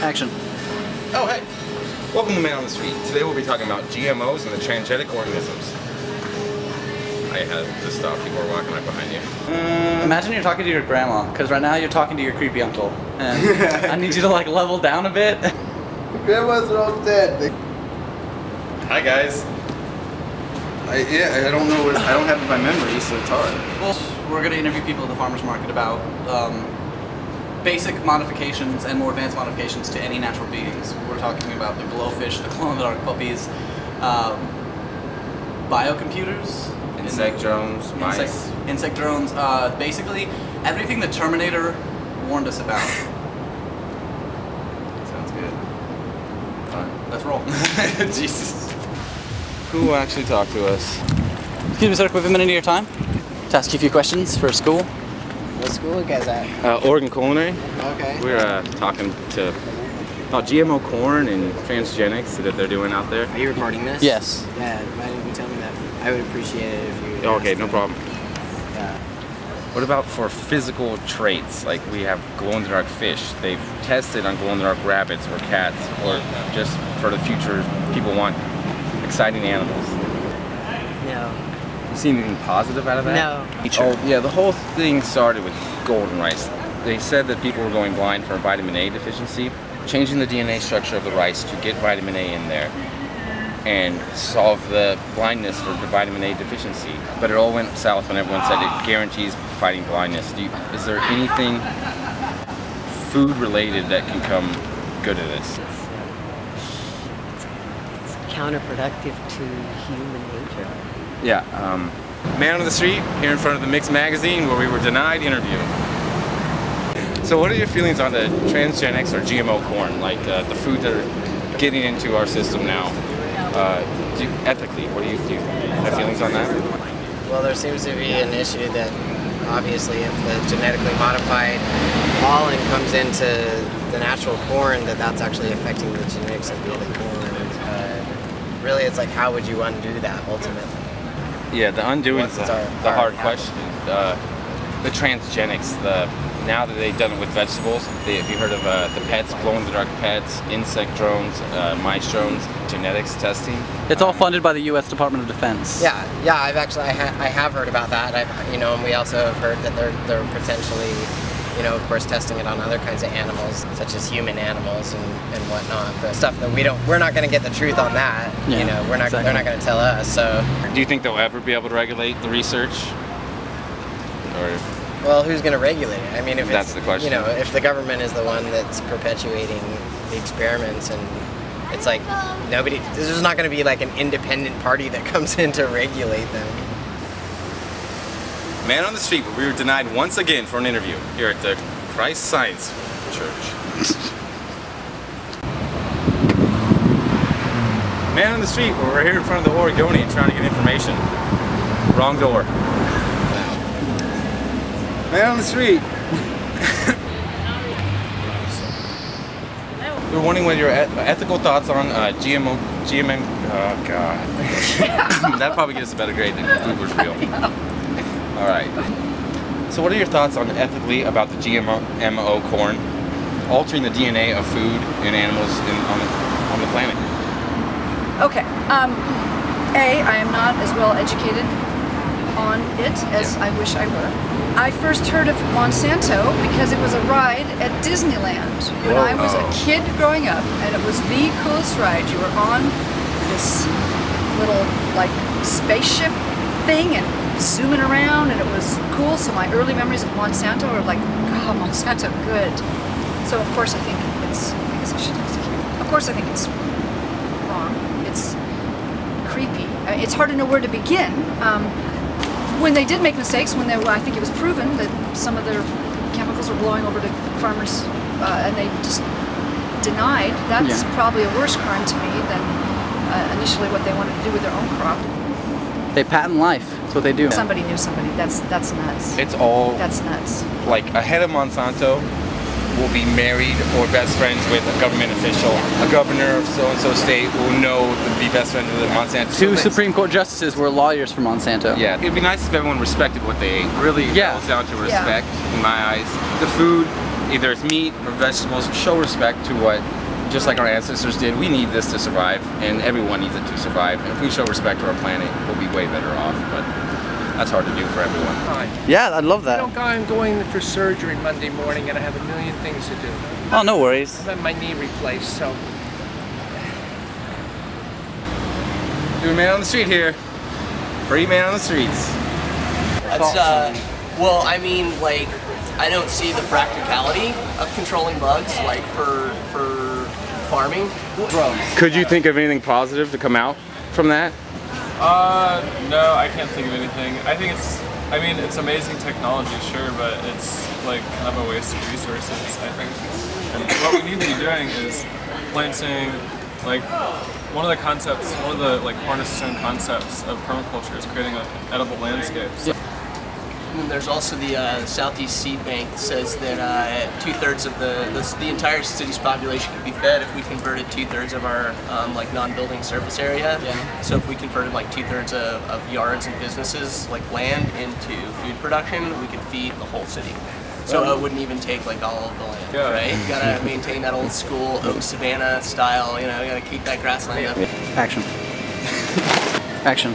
Action. Oh, hey. Welcome to Man on the Street. Today we'll be talking about GMOs and the transgenic organisms. I had to stop. People are walking right behind you. Imagine you're talking to your grandma, because right now you're talking to your creepy uncle. And I need you to like level down a bit. Grandmas are all dead. Hi, guys. I don't know what, I don't have it by memory, so it's hard. Well, we're going to interview people at the farmer's market about basic modifications and more advanced modifications to any natural beings. We're talking about the glowfish, the glow-in-the-dark puppies, biocomputers, Insect drones, mice. Insect drones, basically everything the Terminator warned us about. Sounds good. Fine. Let's roll. Jesus. Who will actually talk to us? Excuse me, sir, can we have a minute of your time to ask you a few questions for school? What school are you guys at? Oregon Culinary. Okay. We're talking about GMO corn and transgenics that they're doing out there. Are you recording this? Yes. Yeah, why didn't you tell me that? I would appreciate it if you would. Okay, no problem. Yeah. What about for physical traits? Like we have glow-in-the-dark fish. They've tested on glow-in-the-dark rabbits or cats, or just for the future, people want exciting animals. No. You seen anything positive out of that? No. Oh yeah, the whole thing started with golden rice. They said that people were going blind for vitamin A deficiency. Changing the DNA structure of the rice to get vitamin A in there and solve the blindness for the vitamin A deficiency. But it all went south when everyone said it guarantees fighting blindness. Is there anything food related that can come good of this? It's counterproductive to human nature. Yeah, Man on the Street here in front of the Mix magazine where we were denied interview. So what are your feelings on the transgenics or GMO corn, like the food that are getting into our system now? Ethically, what do you have feelings on that? Well, there seems to be an issue that obviously if the genetically modified pollen comes into the natural corn, that's actually affecting the genetics of the other corn. Really, it's like, how would you undo that ultimately? Yeah, the undoing is the hard question. The transgenics, now that they've done it with vegetables, have you heard of the pets, glow-in-the-dark pets, insect drones, mice drones, genetics testing? It's all funded by the U.S. Department of Defense. Yeah, I've actually I have heard about that. And we also have heard that they're potentially, of course, testing it on other kinds of animals, such as human animals and whatnot. But stuff that we're not going to get the truth on that. Yeah, they're not going to tell us. So, do you think they'll ever be able to regulate the research? Or well, who's going to regulate it? I mean, if that's the question. If the government is the one that's perpetuating the experiments, and it's like there's not going to be like an independent party that comes in to regulate them. Man on the Street, where we were denied once again for an interview here at the Christ Science Church. Man on the Street, where we're here in front of the Oregonian trying to get information. Wrong door. Man on the Street. We're wondering what your ethical thoughts on GMO, oh god. That'd probably get us a better grade than Google's real. Alright. So what are your thoughts ethically about the GMO corn altering the DNA of food and animals on the planet? Okay. I am not as well educated on it as I wish I were. I first heard of Monsanto because it was a ride at Disneyland when I was a kid growing up, and it was the coolest ride. You were on this little like spaceship thing and zooming around, and it was cool. So my early memories of Monsanto are like, God, Monsanto, good. So of course I think it's, I guess I should execute. Of course I think it's wrong. It's creepy. It's hard to know where to begin. When they did make mistakes, I think it was proven that some of their chemicals were blowing over to farmers, and they just denied, that's probably a worse crime to me than initially what they wanted to do with their own crop. They patent life. That's what they do. Somebody knew somebody. That's nuts. It's all that's nuts. Like a head of Monsanto will be married or best friends with a government official. A governor of so-and-so state will be best friends with a Monsanto. Two Supreme Court justices were lawyers for Monsanto. Yeah, it'd be nice if everyone respected what they ate. Really, it boils down to respect in my eyes. The food, either it's meat or vegetables. Show respect to what, just like our ancestors did. We need this to survive, and everyone needs it to survive. And if we show respect to our planet, we'll be way better off. But that's hard to do for everyone. Yeah, I love that. I'm going for surgery Monday morning and I have a million things to do. Oh, no worries. I've had my knee replaced, so. Doing man on the street here. Free man on the streets. That's, well, I mean, like, I don't see the practicality of controlling bugs, like, for farming. Could you think of anything positive to come out from that? No, I can't think of anything. I think it's amazing technology, sure, but it's like kind of a waste of resources, I think. And what we need to be doing is planting, like, one of the like cornerstone concepts of permaculture is creating edible landscapes. And then there's also the Southeast Seed Bank that says that 2/3 of the entire city's population could be fed if we converted 2/3 of our like non-building surface area. Yeah. So if we converted like 2/3 of yards and businesses, like land, into food production, we could feed the whole city. So it wouldn't even take like all of the land, right? You gotta maintain that old school oak savanna style. You know, you gotta keep that grassland up. Action. Action.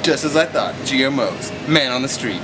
Just as I thought, GMOs, man on the street.